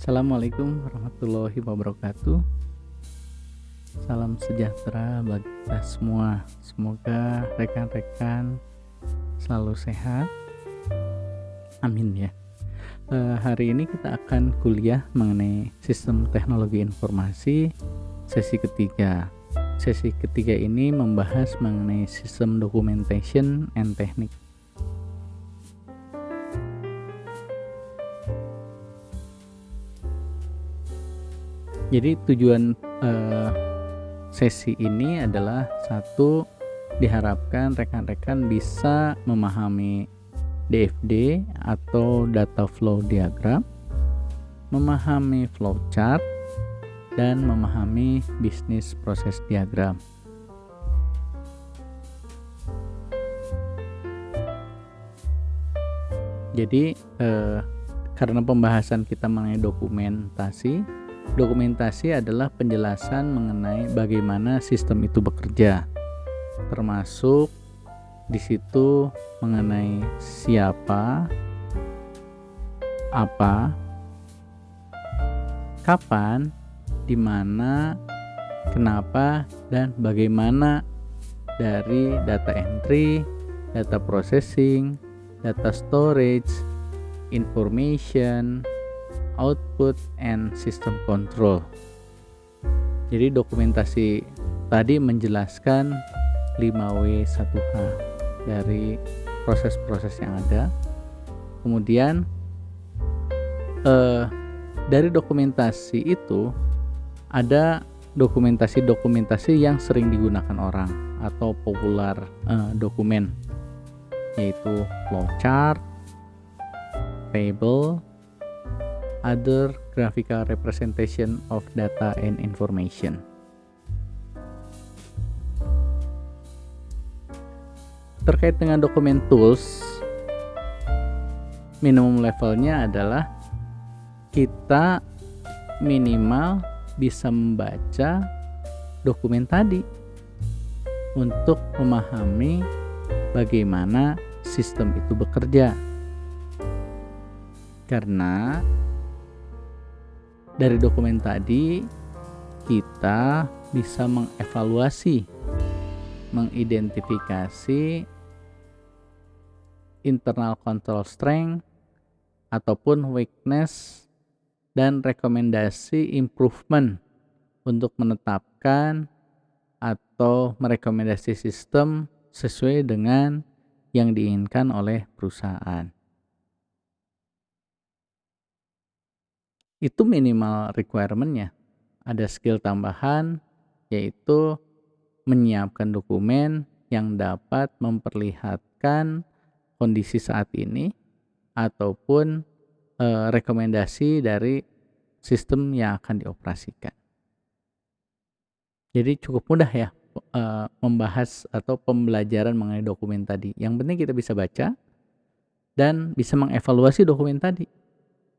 Assalamualaikum warahmatullahi wabarakatuh. Salam sejahtera bagi kita semua. Semoga rekan-rekan selalu sehat. Amin ya. Hari ini kita akan kuliah mengenai sistem teknologi informasi sesi ketiga. Sesi ketiga ini membahas mengenai sistem documentation and technique. Jadi tujuan sesi ini adalah satu, diharapkan rekan-rekan bisa memahami DFD atau data flow diagram, memahami flowchart, dan memahami bisnis proses diagram. Jadi karena pembahasan kita mengenai dokumentasi adalah penjelasan mengenai bagaimana sistem itu bekerja, termasuk di situ mengenai siapa, apa, kapan, di mana, kenapa, dan bagaimana dari data entry, data processing, data storage, information, output, and system control. Jadi dokumentasi tadi menjelaskan 5W1H dari proses-proses yang ada. Kemudian dari dokumentasi itu ada dokumentasi yang sering digunakan orang atau popular dokumen, yaitu flowchart, table, other graphical representation of data and information. Terkait dengan dokumen tools, minimum levelnya adalah kita minimal bisa membaca dokumen tadi untuk memahami bagaimana sistem itu bekerja. Karena dari dokumen tadi kita bisa mengevaluasi, mengidentifikasi internal control strength ataupun weakness dan rekomendasi improvement untuk menetapkan atau merekomendasi sistem sesuai dengan yang diinginkan oleh perusahaan. Itu minimal requirement-nya. Ada skill tambahan, yaitu menyiapkan dokumen yang dapat memperlihatkan kondisi saat ini ataupun rekomendasi dari sistem yang akan dioperasikan. Jadi cukup mudah ya membahas atau pembelajaran mengenai dokumen tadi. Yang penting kita bisa baca dan bisa mengevaluasi dokumen tadi.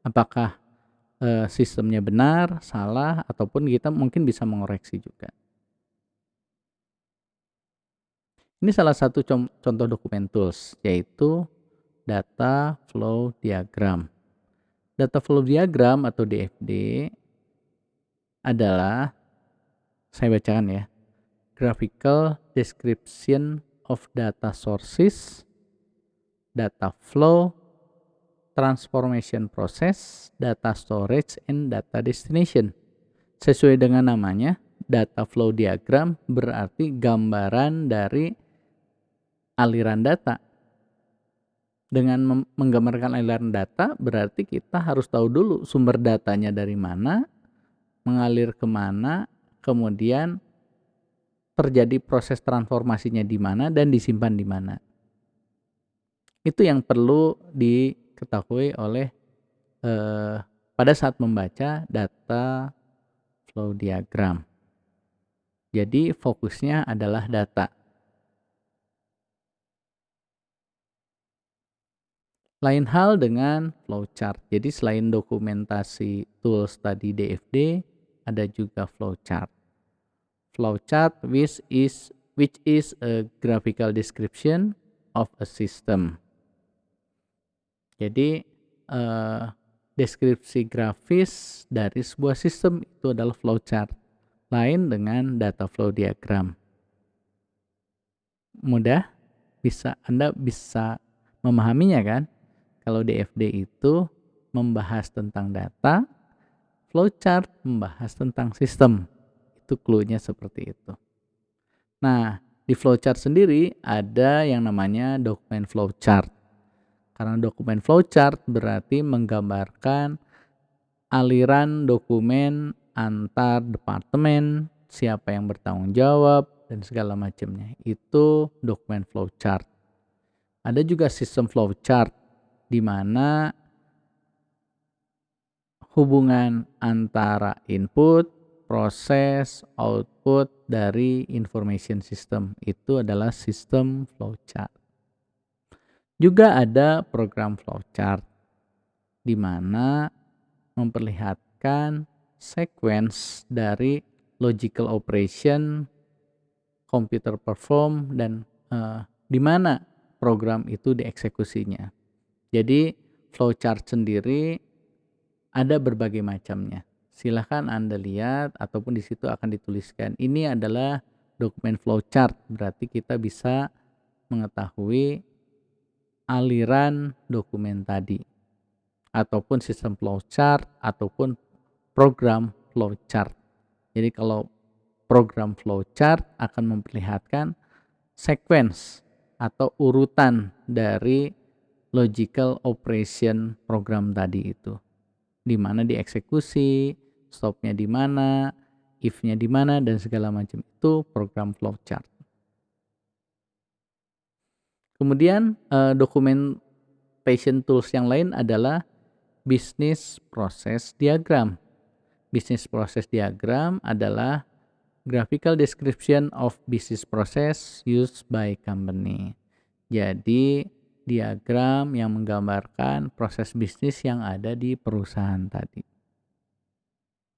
Apakah sistemnya benar, salah, ataupun kita mungkin bisa mengoreksi juga. Ini salah satu contoh dokumen tools, yaitu data flow diagram. Data flow diagram atau DFD adalah, saya bacakan ya, graphical description of data sources, data flow, transformation process, data storage, and data destination. Sesuai dengan namanya, data flow diagram berarti gambaran dari aliran data. Dengan menggambarkan aliran data berarti kita harus tahu dulu sumber datanya dari mana, mengalir kemana, kemudian terjadi proses transformasinya di mana dan disimpan di mana. Itu yang perlu diketahui oleh pada saat membaca data flow diagram. Jadi fokusnya adalah data. Lain hal dengan flowchart. Jadi selain dokumentasi tools tadi DFD, ada juga flowchart. Flowchart which is a graphical description of a system. Jadi Deskripsi grafis dari sebuah sistem itu adalah flowchart, lain dengan data flow diagram. Mudah? Anda bisa memahaminya kan? Kalau DFD itu membahas tentang data, flowchart membahas tentang sistem. Itu clue-nya seperti itu. Nah, di flowchart sendiri ada yang namanya dokumen flowchart. Karena dokumen flowchart berarti menggambarkan aliran dokumen antar departemen, siapa yang bertanggung jawab, dan segala macamnya. Itu dokumen flowchart. Ada juga sistem flowchart, di mana hubungan antara input, proses, output dari information system. Itu adalah sistem flowchart. Juga ada program flowchart, di mana memperlihatkan sequence dari logical operation, computer perform, dan di mana program itu dieksekusinya. Jadi flowchart sendiri ada berbagai macamnya. Silahkan Anda lihat ataupun di situ akan dituliskan ini adalah dokumen flowchart, berarti kita bisa mengetahui aliran dokumen tadi, ataupun sistem flowchart ataupun program flowchart. Jadi kalau program flowchart akan memperlihatkan sequence atau urutan dari logical operation program tadi itu, di mana dieksekusi, stopnya di mana, if-nya di mana, dan segala macam. Itu program flowchart. Kemudian documentation tools yang lain adalah business process diagram. Business process diagram adalah graphical description of business process used by company. Jadi diagram yang menggambarkan proses bisnis yang ada di perusahaan tadi.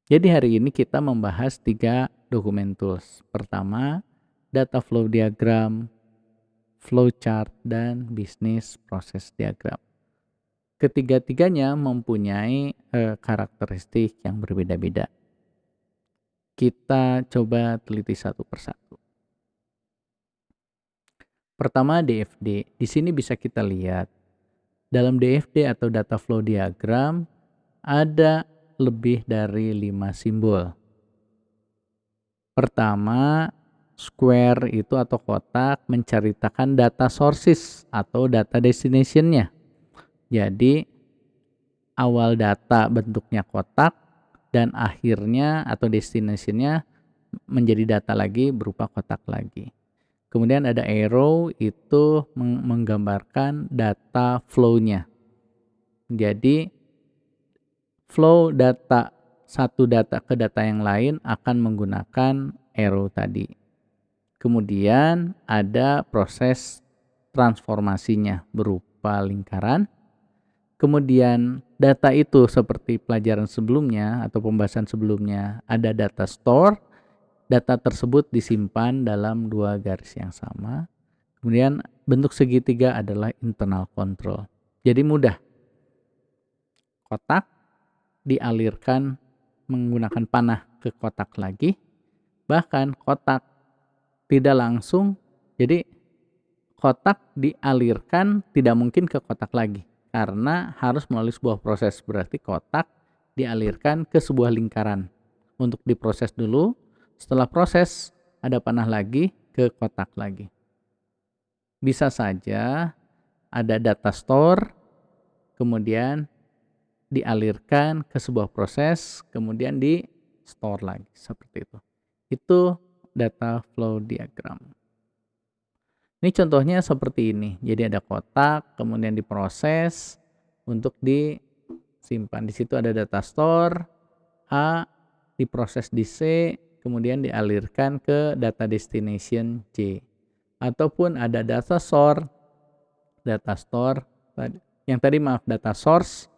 Jadi hari ini kita membahas 3 dokumen tools. Pertama, data flow diagram, flowchart, dan business process diagram. Ketiga-tiganya mempunyai karakteristik yang berbeda-beda. Kita coba teliti satu persatu. Pertama, DFD. Di sini bisa kita lihat dalam DFD atau data flow diagram ada lebih dari 5 simbol. Pertama, square itu atau kotak menceritakan data sources atau data destination-nya. Jadi awal data bentuknya kotak dan akhirnya atau destination-nya menjadi data lagi berupa kotak lagi. Kemudian ada arrow, itu menggambarkan data flow-nya. Jadi flow data satu data ke data yang lain akan menggunakan arrow tadi. Kemudian ada proses transformasinya berupa lingkaran. Kemudian data itu seperti pelajaran sebelumnya atau pembahasan sebelumnya ada data store. Data tersebut disimpan dalam 2 garis yang sama. Kemudian bentuk segitiga adalah internal control. Jadi mudah. Kotak dialirkan menggunakan panah ke kotak lagi. Bahkan kotak tidak langsung, jadi kotak dialirkan tidak mungkin ke kotak lagi karena harus melalui sebuah proses. Berarti kotak dialirkan ke sebuah lingkaran untuk diproses dulu. Setelah proses ada panah lagi ke kotak lagi. Bisa saja ada data store, kemudian dialirkan ke sebuah proses, kemudian di store lagi, seperti itu. Itu data flow diagram. Ini contohnya seperti ini. Jadi ada kotak, kemudian diproses untuk disimpan. Di situ ada data store A, diproses di C, kemudian dialirkan ke data destination C. Ataupun ada data store data source,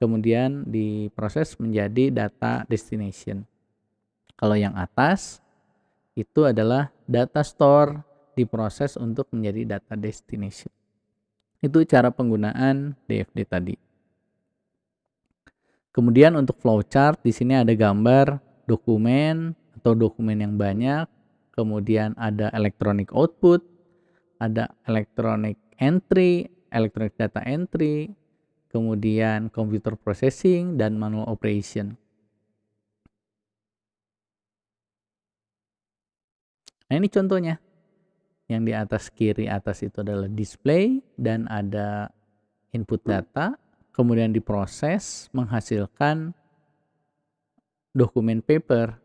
kemudian diproses menjadi data destination. Kalau yang atas itu adalah data store diproses untuk menjadi data destination. Itu cara penggunaan DFD tadi. Kemudian untuk flowchart di sini ada gambar dokumen atau dokumen yang banyak, kemudian ada electronic output, ada electronic entry, electronic data entry, kemudian computer processing dan manual operation. Nah, ini contohnya. Yang di atas kiri atas itu adalah display dan ada input data, kemudian diproses menghasilkan dokumen paper.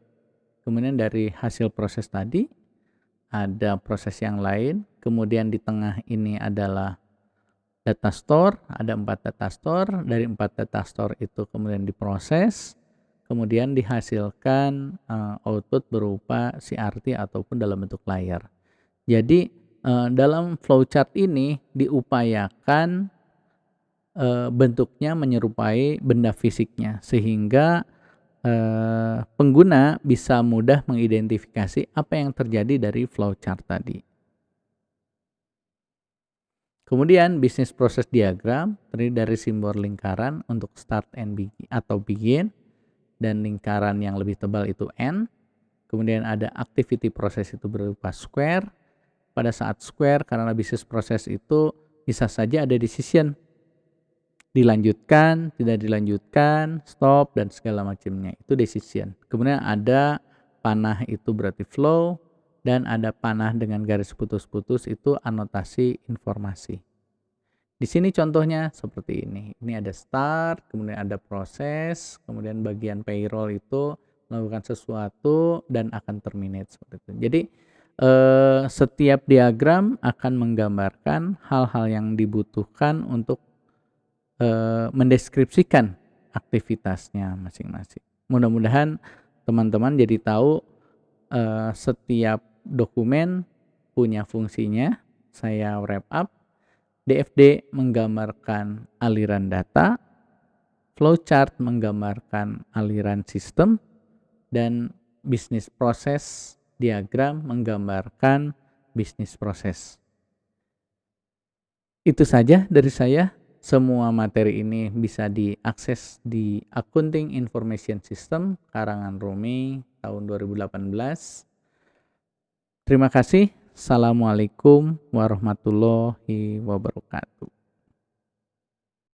Kemudian dari hasil proses tadi ada proses yang lain, kemudian di tengah ini adalah data store, ada 4 data store, dari 4 data store itu kemudian diproses, kemudian dihasilkan output berupa CRT ataupun dalam bentuk layar. Jadi dalam flowchart ini diupayakan bentuknya menyerupai benda fisiknya sehingga pengguna bisa mudah mengidentifikasi apa yang terjadi dari flowchart tadi. Kemudian bisnis proses diagram terdiri dari simbol lingkaran untuk start and begin atau begin dan lingkaran yang lebih tebal itu end. Kemudian ada activity proses itu berupa square. Pada saat square karena bisnis proses itu bisa saja ada decision, dilanjutkan, tidak dilanjutkan, stop dan segala macamnya, itu decision. Kemudian ada panah itu berarti flow dan ada panah dengan garis putus-putus itu anotasi informasi. Di sini contohnya seperti ini. Ini ada start, kemudian ada proses, kemudian bagian payroll itu melakukan sesuatu dan akan terminate seperti itu. Jadi setiap diagram akan menggambarkan hal-hal yang dibutuhkan untuk mendeskripsikan aktivitasnya masing-masing. Mudah-mudahan teman-teman jadi tahu setiap dokumen punya fungsinya. Saya wrap up. DFD menggambarkan aliran data, flowchart menggambarkan aliran sistem, dan bisnis proses diagram menggambarkan bisnis proses. Itu saja dari saya. Semua materi ini bisa diakses di Accounting Information System karangan Rumi tahun 2018. Terima kasih. Assalamualaikum warahmatullahi wabarakatuh.